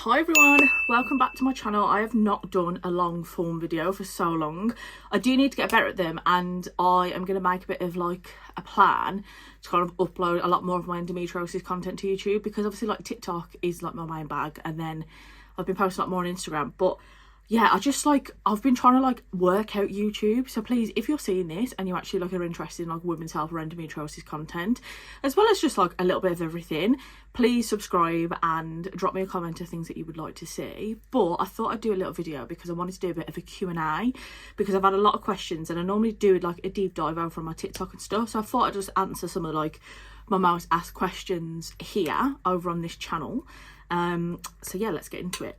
Hi everyone, welcome back to my channel. I have not done a long form video for so long. I do need to get better at them, and I am going to make a bit of like a plan to kind of upload a lot more of my endometriosis content to YouTube, because obviously like TikTok is like my main bag, and then I've been posting a lot more on Instagram. But yeah, I've been trying to like work out YouTube. So please, if you're seeing this and you actually like are interested in like women's health or endometriosis content, as well as just like a little bit of everything, please subscribe and drop me a comment of things that you would like to see. But I thought I'd do a little video because I wanted to do a bit of a Q&A, because I've had a lot of questions, and I normally do like a deep dive over on my TikTok and stuff. So I thought I'd just answer some of like my most asked questions here over on this channel. So yeah, let's get into it.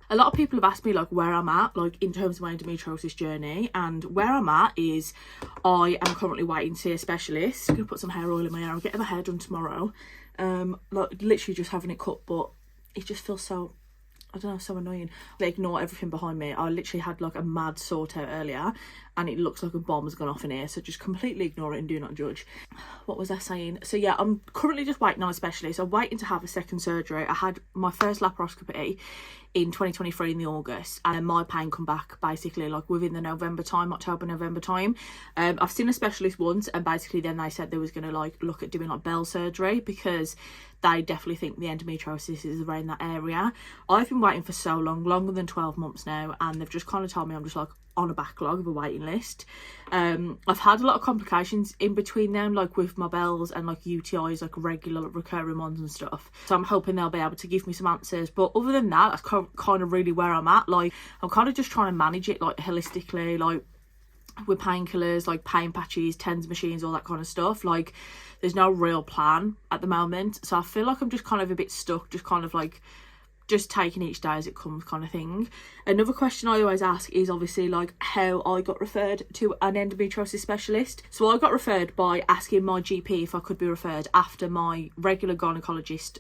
A lot of people have asked me like where I'm at like in terms of my endometriosis journey, and where I'm at is I am currently waiting to see a specialist. I'm gonna put some hair oil in my hair. I'm getting my hair done tomorrow. Like literally just having it cut, but it just feels so, I don't know, so annoying. They ignore everything behind me. I literally had like a mad sort out earlier, and it looks like a bomb has gone off in here, so just completely ignore it and do not judge. What was I saying? So yeah, I'm currently just waiting on a specialist. I'm waiting to have a second surgery. I had my first laparoscopy in 2023 in the August, and then my pain come back basically like within the October November time. I've seen a specialist once, and basically then they said they was going to like look at doing like bell surgery, because they definitely think the endometriosis is around that area. I've been waiting for so long, longer than 12 months now, and they've just kind of told me I'm just like on a backlog of a waiting list. I've had a lot of complications in between them, like with my bells and like UTIs, like regular recurring ones and stuff, so I'm hoping they'll be able to give me some answers. But other than that, that's kind of really where I'm at. Like I'm kind of just trying to manage it like holistically, like with painkillers, like pain patches, TENS machines, all that kind of stuff. Like there's no real plan at the moment, so I feel like I'm just kind of a bit stuck, just kind of like just taking each day as it comes kind of thing. Another question I always ask is obviously like how I got referred to an endometriosis specialist. So I got referred by asking my GP if I could be referred after my regular gynecologist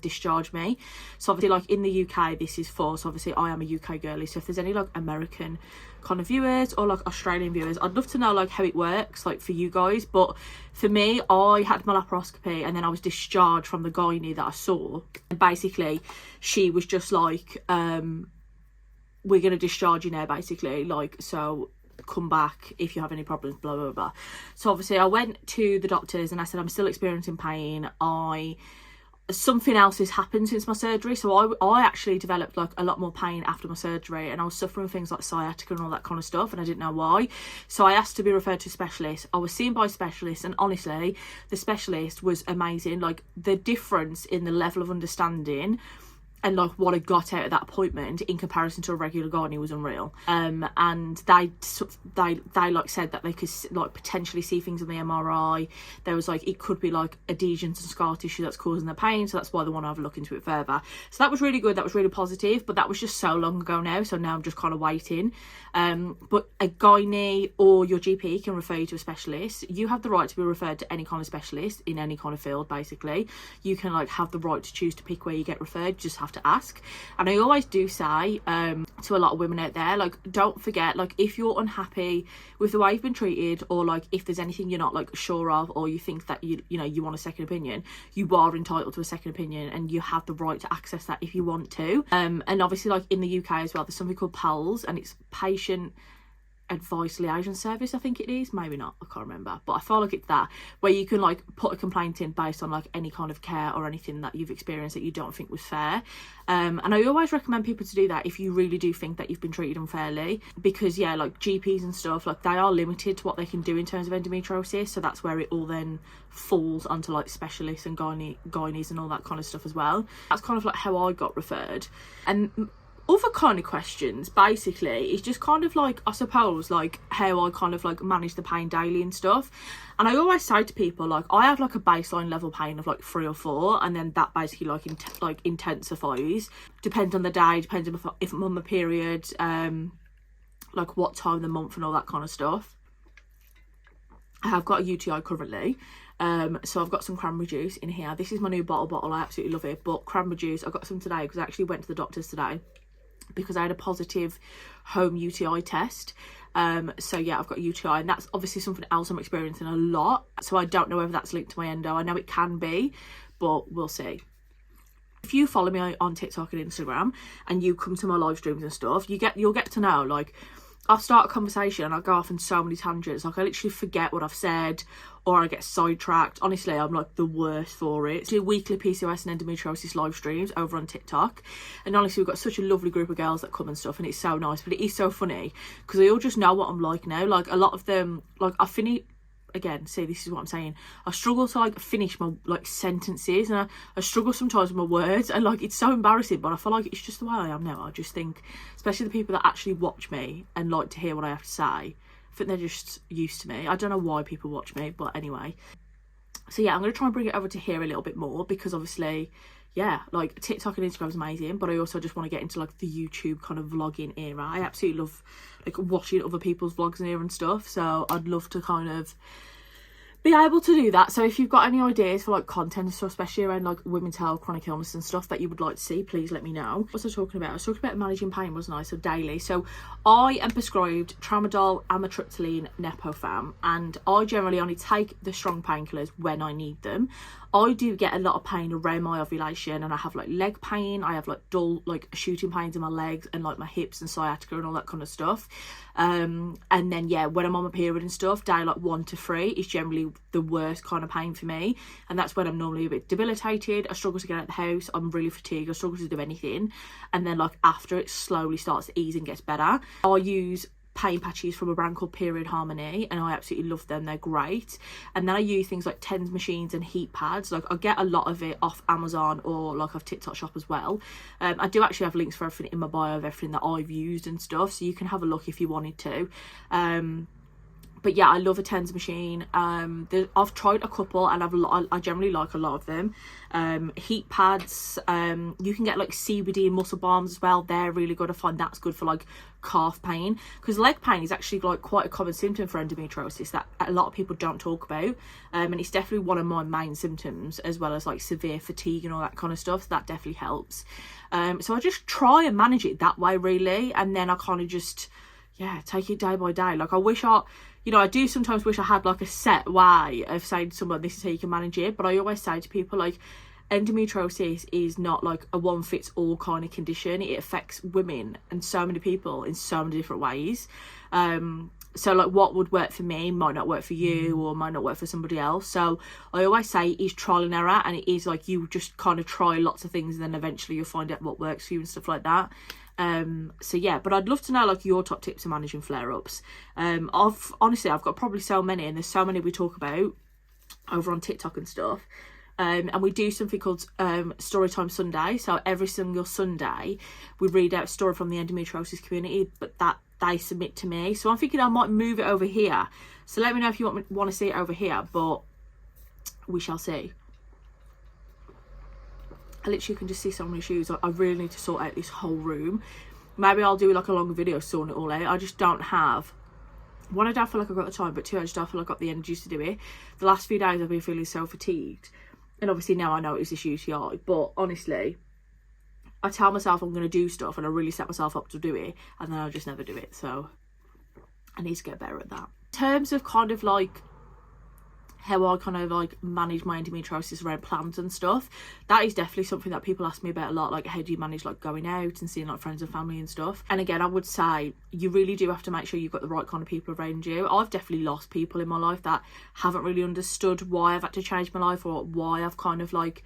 discharged me. So obviously like in the UK this is for, so obviously I am a UK girly, so if there's any like American kind of viewers or like Australian viewers, I'd love to know like how it works like for you guys. But for me, I had my laparoscopy and then I was discharged from the gynae that I saw, and basically she was just like we're gonna discharge you now, basically, like, so come back if you have any problems, blah blah blah. So obviously I went to the doctors and I said I'm still experiencing pain, something else has happened since my surgery. So I actually developed like a lot more pain after my surgery, and I was suffering with things like sciatica and all that kind of stuff, and I didn't know why. So I asked to be referred to a specialist. I was seen by a specialist, and honestly the specialist was amazing. Like the difference in the level of understanding and like what I got out of that appointment in comparison to a regular gynae was unreal. And they like said that they could like potentially see things on the MRI. There was like, it could be like adhesions and scar tissue that's causing the pain, so that's why they want to have a look into it further. So that was really good, that was really positive, but that was just so long ago now, so now I'm just kind of waiting. But a gynae or your GP can refer you to a specialist. You have the right to be referred to any kind of specialist in any kind of field. Basically you can like have the right to choose to pick where you get referred. You just have to ask. And I always do say to a lot of women out there, like don't forget, like if you're unhappy with the way you've been treated, or like if there's anything you're not like sure of, or you think that you know you want a second opinion, you are entitled to a second opinion, and you have the right to access that if you want to. And obviously like in the UK as well, there's something called PALS, and it's Patient Advice Liaison Service, I think it is, maybe not, I can't remember, but I feel like it's that, where you can like put a complaint in based on like any kind of care or anything that you've experienced that you don't think was fair. And I always recommend people to do that if you really do think that you've been treated unfairly, because yeah, like GPs and stuff, like they are limited to what they can do in terms of endometriosis, so that's where it all then falls onto like specialists and gynaes and all that kind of stuff as well. That's kind of like how I got referred. And other kind of questions basically is just kind of like, I suppose, like how I kind of like manage the pain daily and stuff. And I always say to people, like I have like a baseline level pain of like 3 or 4, and then that basically like intensifies, depends on the day, depends on if I'm on my period, like what time of the month and all that kind of stuff. I have got a UTI currently, so I've got some cranberry juice in here. This is my new bottle, I absolutely love it. But cranberry juice, I got some today because I actually went to the doctor's today because I had a positive home UTI test. So yeah, I've got UTI, and that's obviously something else I'm experiencing a lot, so I don't know whether that's linked to my endo. I know it can be, but we'll see. If you follow me on TikTok and Instagram and you come to my live streams and stuff, you'll get to know, like, I'll start a conversation and I'll go off on so many tangents. Like, I literally forget what I've said, or I get sidetracked. Honestly, I'm like the worst for it. I do weekly PCOS and endometriosis live streams over on TikTok, and honestly, we've got such a lovely group of girls that come and stuff, and it's so nice. But it is so funny because they all just know what I'm like now. Like, a lot of them, like, again, see, this is what I'm saying, I struggle to like finish my like sentences, and I struggle sometimes with my words, and like, it's so embarrassing, but I feel like it's just the way I am now. I just think, especially the people that actually watch me and like to hear what I have to say, I think they're just used to me. I don't know why people watch me, but anyway. So yeah, I'm going to try and bring it over to here a little bit more, because obviously, yeah, like, TikTok and Instagram is amazing, but I also just want to get into like the YouTube kind of vlogging era. I absolutely love like watching other people's vlogs in here and stuff, so I'd love to kind of be able to do that. So if you've got any ideas for like content and stuff, especially around like women's health, chronic illness and stuff that you would like to see, please let me know. What was I talking about? I was talking about managing pain, wasn't I? So daily. So I am prescribed tramadol, amitriptyline, Nepofam, and I generally only take the strong painkillers when I need them. I do get a lot of pain around my ovulation, and I have like leg pain, I have like dull like shooting pains in my legs and like my hips and sciatica and all that kind of stuff. And then yeah, when I'm on my period and stuff, day like 1 to 3 is generally the worst kind of pain for me, and that's when I'm normally a bit debilitated. I struggle to get out of the house, I'm really fatigued, I struggle to do anything, and then like after, it slowly starts to ease and gets better. I use pain patches from a brand called Period Harmony, and I absolutely love them, they're great. And then I use things like TENS machines and heat pads. Like, I get a lot of it off Amazon or like off TikTok shop as well. I do actually have links for everything in my bio of everything that I've used and stuff, so you can have a look if you wanted to. But yeah, I love a TENS machine. I've tried a couple, and I generally like a lot of them. Heat pads, you can get like CBD and muscle balms as well. They're really good. I find that's good for like calf pain, because leg pain is actually like quite a common symptom for endometriosis that a lot of people don't talk about. And it's definitely one of my main symptoms, as well as like severe fatigue and all that kind of stuff. So that definitely helps. So I just try and manage it that way, really, and then I kind of just, yeah, take it day by day. Like, I do sometimes wish I had like a set way of saying to someone, this is how you can manage it. But I always say to people, like, endometriosis is not like a one fits all kind of condition. It affects women and so many people in so many different ways. So like, what would work for me might not work for you, or might not work for somebody else. So I always say it is trial and error, and it is like, you just kind of try lots of things, and then eventually you'll find out what works for you and stuff like that. So yeah, but I'd love to know like your top tips for managing flare-ups. I've got probably so many, and there's so many we talk about over on TikTok and stuff. And we do something called Storytime Sunday. So every single Sunday we read out a story from the endometriosis community, but that they submit to me. So I'm thinking I might move it over here. So let me know if you want to see it over here, but we shall see. I literally can just see so many shoes. I really need to sort out this whole room. Maybe I'll do like a longer video sorting it all out. I just don't have, one, I don't feel like I've got the time, but two, I just don't feel like I've got the energy to do it. The last few days I've been feeling so fatigued, and obviously now I know it's this UTI, but honestly, I tell myself I'm going to do stuff, and I really set myself up to do it, and then I just never do it. So I need to get better at that. In terms of kind of like how I kind of like manage my endometriosis around plans and stuff, that is definitely something that people ask me about a lot. Like, how do you manage like going out and seeing like friends and family and stuff? And again, I would say you really do have to make sure you've got the right kind of people around you. I've definitely lost people in my life that haven't really understood why I've had to change my life, or why I've kind of like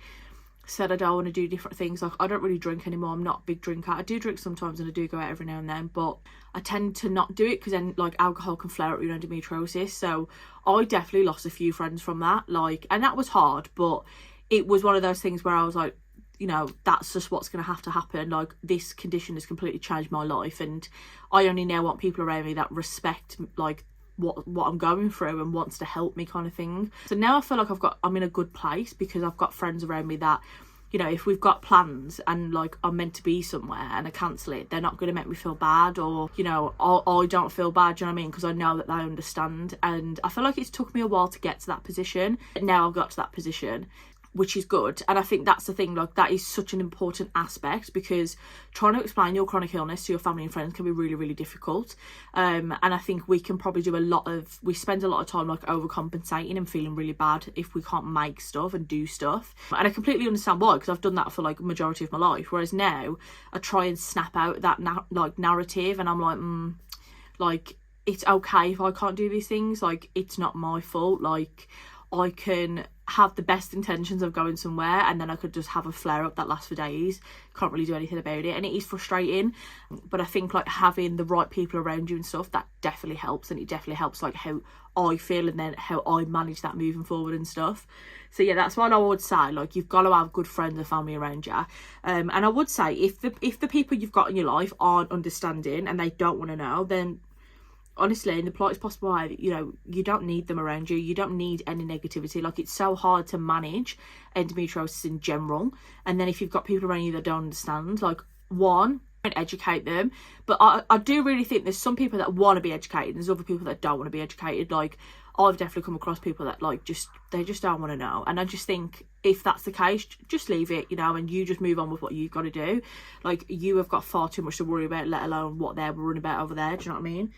said I don't want to do different things. Like, I don't really drink anymore. I'm not a big drinker. I do drink sometimes, and I do go out every now and then, but I tend to not do it because then like alcohol can flare up with endometriosis. So I definitely lost a few friends from that, like, and that was hard, but it was one of those things where I was like, you know, that's just what's going to have to happen. Like, this condition has completely changed my life, and I only now want people around me that respect like what I'm going through and wants to help me, kind of thing. So now I feel like I'm in a good place, because I've got friends around me that, you know, if we've got plans and like I'm meant to be somewhere and I cancel it, they're not going to make me feel bad, or, you know, I don't feel bad, do you know what I mean? Because I know that they understand. And I feel like it's took me a while to get to that position, but now I've got to that position. which is good. And I think that's the thing, like that is such an important aspect, because trying to explain your chronic illness to your family and friends can be really, really difficult. And I think we can probably we spend a lot of time like overcompensating and feeling really bad if we can't make stuff and do stuff. And I completely understand why, because I've done that for like a majority of my life, whereas now I try and snap out that narrative, and I'm like it's okay if I can't do these things, like it's not my fault. Like I can have the best intentions of going somewhere and then I could just have a flare up that lasts for days, can't really do anything about it, and it is frustrating. But I think like having the right people around you and stuff, that definitely helps, and it definitely helps like how I feel and then how I manage that moving forward and stuff. So yeah, that's what I would say, like you've got to have good friends and family around you. And I would say if the people you've got in your life aren't understanding and they don't want to know, then honestly, in the politest possible way, you know, you don't need them around you. You don't need any negativity. Like, it's so hard to manage endometriosis in general. And then if you've got people around you that don't understand, like, one, don't educate them. But I do really think there's some people that want to be educated and there's other people that don't want to be educated. Like, I've definitely come across people that like they just don't want to know. And I just think if that's the case, just leave it, you know, and you just move on with what you've got to do. Like, you have got far too much to worry about, let alone what they're worrying about over there. Do you know what I mean?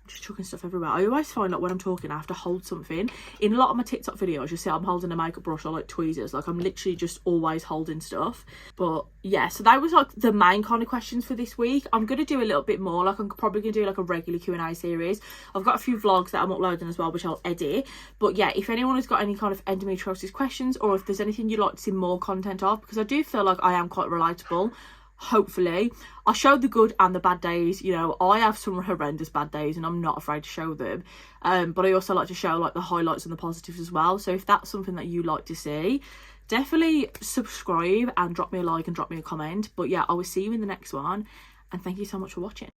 Just chucking stuff everywhere. I always find like when I'm talking I have to hold something. In a lot of my TikTok videos you'll see I'm holding a makeup brush or like tweezers. Like, I'm literally just always holding stuff. But yeah, so that was like the main kind of questions for this week. I'm gonna do a little bit more, like I'm probably gonna do like a regular Q&A series. I've got a few vlogs that I'm uploading as well, which I'll edit. But yeah, if anyone has got any kind of endometriosis questions, or if there's anything you'd like to see more content of, because I do feel like I am quite relatable. Hopefully I showed the good and the bad days. You know, I have some horrendous bad days and I'm not afraid to show them, but I also like to show like the highlights and the positives as well. So if that's something that you like to see, definitely subscribe and drop me a like and drop me a comment. But yeah, I will see you in the next one, and thank you so much for watching.